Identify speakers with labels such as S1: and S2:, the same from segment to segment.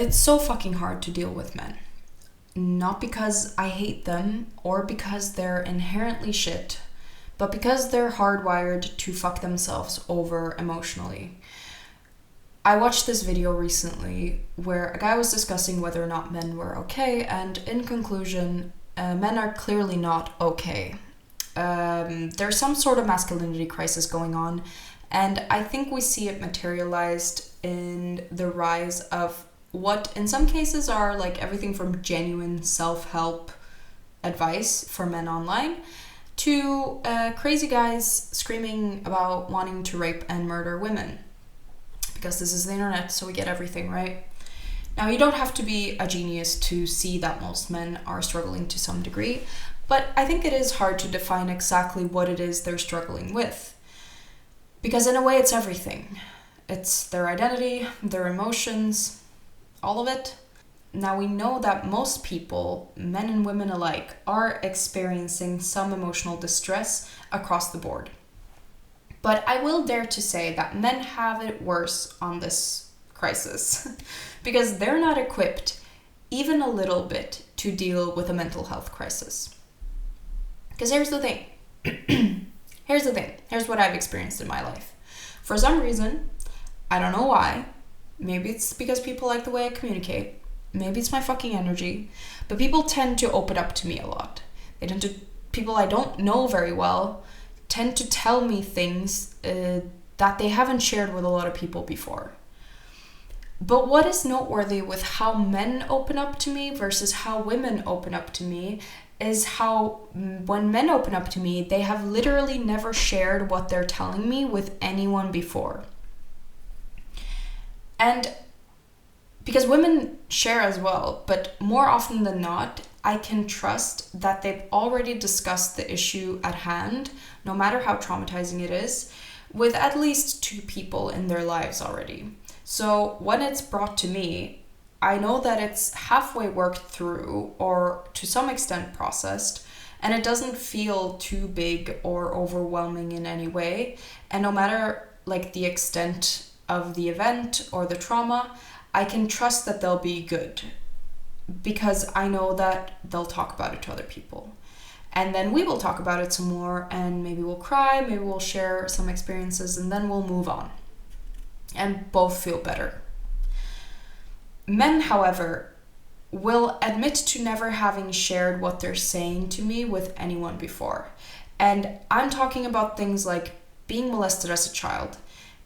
S1: It's so fucking hard to deal with men. Not because I hate them or because they're inherently shit, but because they're hardwired to fuck themselves over emotionally. I watched this video recently where a guy was discussing whether or not men were okay, and in conclusion, men are clearly not okay. There's some sort of masculinity crisis going on, and I think we see it materialized in the rise of what in some cases are like everything from genuine self-help advice for men online to crazy guys screaming about wanting to rape and murder women. Because this is the internet, so we get everything, right? Now, you don't have to be a genius to see that most men are struggling to some degree, but I think it is hard to define exactly what it is they're struggling with. Because in a way, it's everything. It's their identity, their emotions, all of it. Now, we know that most people, men and women alike, are experiencing some emotional distress across the board. But I will dare to say that men have it worse on this crisis because they're not equipped even a little bit to deal with a mental health crisis. Because here's the thing. Here's what I've experienced in my life. For some reason, I don't know why. Maybe it's because people like the way I communicate. Maybe it's my fucking energy. But people tend to open up to me a lot. People I don't know very well tend to tell me things that they haven't shared with a lot of people before. But what is noteworthy with how men open up to me versus how women open up to me is how when men open up to me, they have literally never shared what they're telling me with anyone before. And because women share as well, but more often than not, I can trust that they've already discussed the issue at hand, no matter how traumatizing it is, with at least 2 people in their lives already. So when it's brought to me, I know that it's halfway worked through or to some extent processed, and it doesn't feel too big or overwhelming in any way. And no matter like the extent of the event or the trauma, I can trust that they'll be good because I know that they'll talk about it to other people. And then we will talk about it some more, and maybe we'll cry, maybe we'll share some experiences, and then we'll move on and both feel better. Men, however, will admit to never having shared what they're saying to me with anyone before. And I'm talking about things like being molested as a child,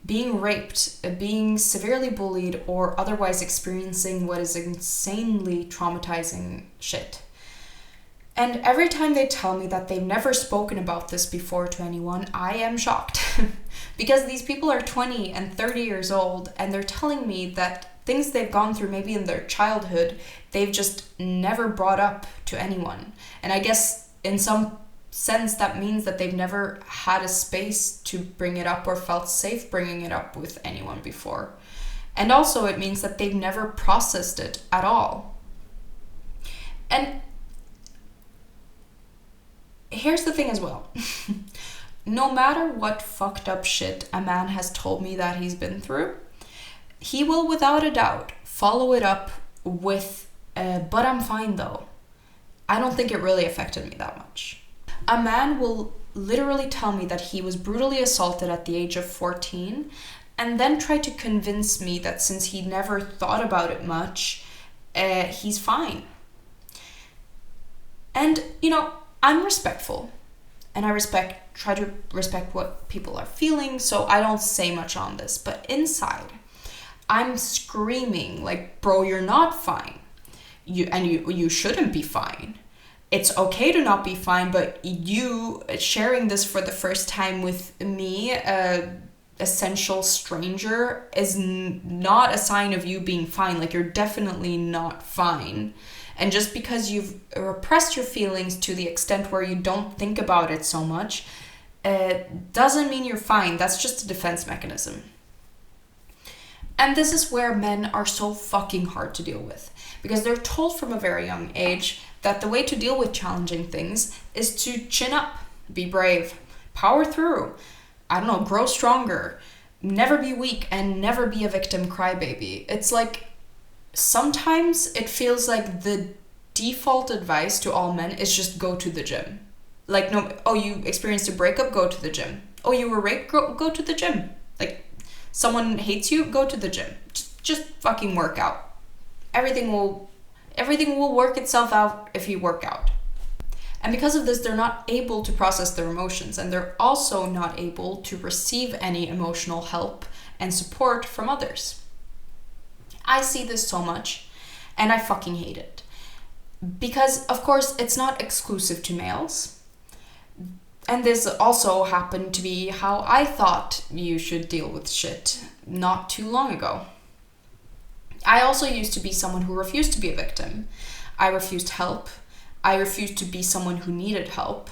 S1: being raped, being severely bullied, or otherwise experiencing what is insanely traumatizing shit. And every time they tell me that they've never spoken about this before to anyone, I am shocked. Because these people are 20 and 30 years old, and they're telling me that things they've gone through maybe in their childhood, they've just never brought up to anyone. And I guess in some sense that means that they've never had a space to bring it up or felt safe bringing it up with anyone before. And also it means that they've never processed it at all. And here's the thing as well. No matter what fucked up shit a man has told me that he's been through, he will without a doubt follow it up with, but I'm fine though. I don't think it really affected me that much. A man will literally tell me that he was brutally assaulted at the age of 14 and then try to convince me that since he never thought about it much, he's fine. And, you know, I'm respectful and I try to respect what people are feeling, so I don't say much on this. But inside, I'm screaming like, bro, you're not fine. You shouldn't be fine. It's okay to not be fine, but you sharing this for the first time with me, essential stranger, is not a sign of you being fine. Like, you're definitely not fine. And just because you've repressed your feelings to the extent where you don't think about it so much, doesn't mean you're fine. That's just a defense mechanism. And this is where men are so fucking hard to deal with, because they're told from a very young age that the way to deal with challenging things is to chin up, be brave, power through, I don't know, grow stronger, never be weak, and never be a victim crybaby. It's like, sometimes it feels like the default advice to all men is just go to the gym. Like, no, oh, you experienced a breakup, go to the gym. Oh, you were raped, go to the gym. Like, someone hates you, go to the gym. Just fucking work out. Everything will work itself out if you work out. And because of this, they're not able to process their emotions, and they're also not able to receive any emotional help and support from others. I see this so much, and I fucking hate it. Because, of course, it's not exclusive to males. And this also happened to be how I thought you should deal with shit not too long ago. I also used to be someone who refused to be a victim. I refused help. I refused to be someone who needed help.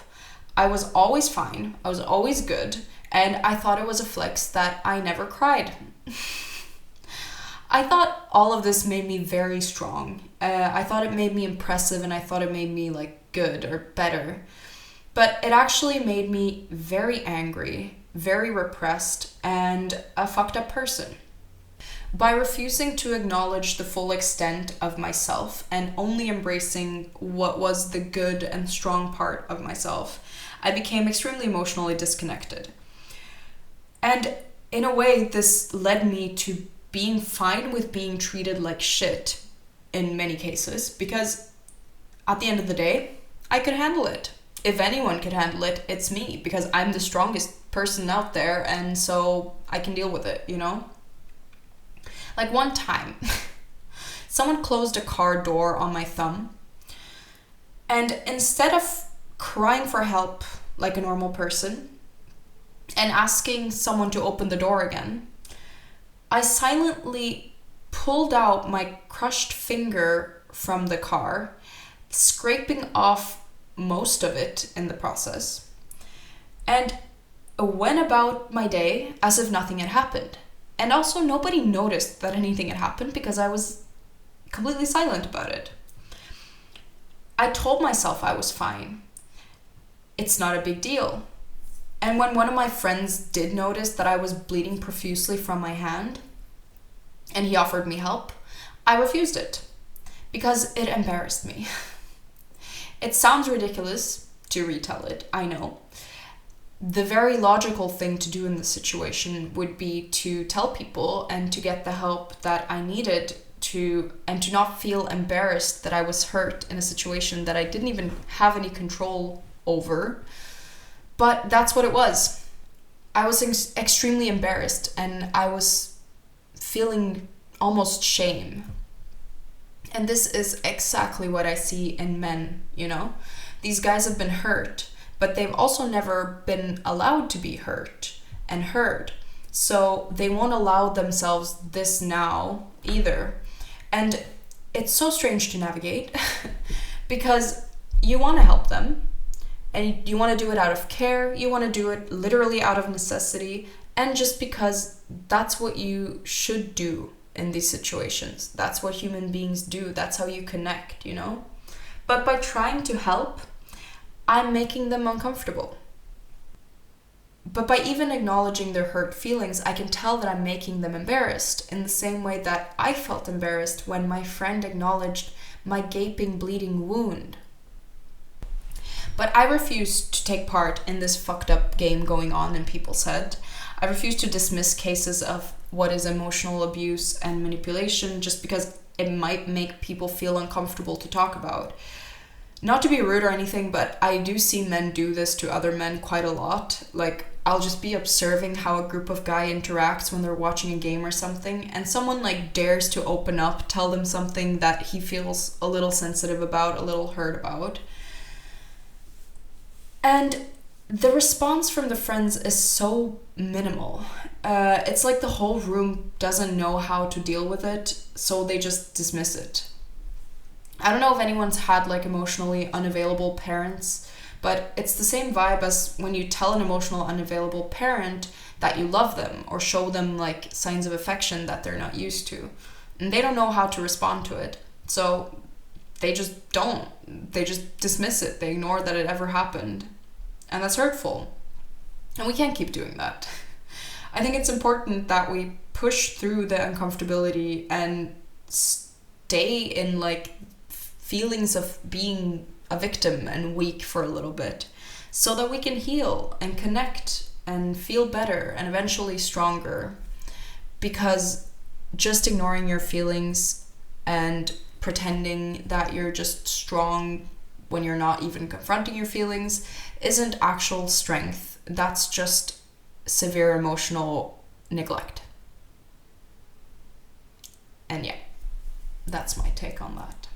S1: I was always fine. I was always good. And I thought it was a flex that I never cried. I thought all of this made me very strong. I thought it made me impressive, and I thought it made me like good or better. But it actually made me very angry, very repressed, and a fucked up person. By refusing to acknowledge the full extent of myself and only embracing what was the good and strong part of myself, I became extremely emotionally disconnected. And in a way, this led me to being fine with being treated like shit in many cases, because at the end of the day, I could handle it. If anyone could handle it, it's me, because I'm the strongest person out there, and so I can deal with it, you know? Like one time, someone closed a car door on my thumb, and instead of crying for help like a normal person and asking someone to open the door again, I silently pulled out my crushed finger from the car, scraping off most of it in the process, and went about my day as if nothing had happened. And also, nobody noticed that anything had happened because I was completely silent about it. I told myself I was fine. It's not a big deal. And when one of my friends did notice that I was bleeding profusely from my hand, and he offered me help, I refused it because it embarrassed me. It sounds ridiculous to retell it, I know. The very logical thing to do in this situation would be to tell people and to get the help that I needed and to not feel embarrassed that I was hurt in a situation that I didn't even have any control over. But that's what it was. I was extremely embarrassed, and I was feeling almost shame. And this is exactly what I see in men, you know? These guys have been hurt, but they've also never been allowed to be hurt and heard. So they won't allow themselves this now either. And it's so strange to navigate because you want to help them, and you want to do it out of care, you want to do it literally out of necessity, and just because that's what you should do in these situations. That's what human beings do. That's how you connect, you know? But by trying to help, I'm making them uncomfortable. But by even acknowledging their hurt feelings, I can tell that I'm making them embarrassed, in the same way that I felt embarrassed when my friend acknowledged my gaping, bleeding wound. But I refuse to take part in this fucked up game going on in people's head. I refuse to dismiss cases of what is emotional abuse and manipulation just because it might make people feel uncomfortable to talk about. Not to be rude or anything, but I do see men do this to other men quite a lot. Like, I'll just be observing how a group of guys interacts when they're watching a game or something, and someone like dares to open up, tell them something that he feels a little sensitive about, a little hurt about. And the response from the friends is so minimal. It's like the whole room doesn't know how to deal with it, so they just dismiss it. I don't know if anyone's had like emotionally unavailable parents, but it's the same vibe as when you tell an emotional unavailable parent that you love them or show them like signs of affection that they're not used to. And they don't know how to respond to it. So they just don't. They just dismiss it. They ignore that it ever happened. And that's hurtful. And we can't keep doing that. I think it's important that we push through the uncomfortability and stay in like feelings of being a victim and weak for a little bit, so that we can heal and connect and feel better and eventually stronger. Because just ignoring your feelings and pretending that you're just strong when you're not even confronting your feelings isn't actual strength. That's just severe emotional neglect. And yeah, that's my take on that.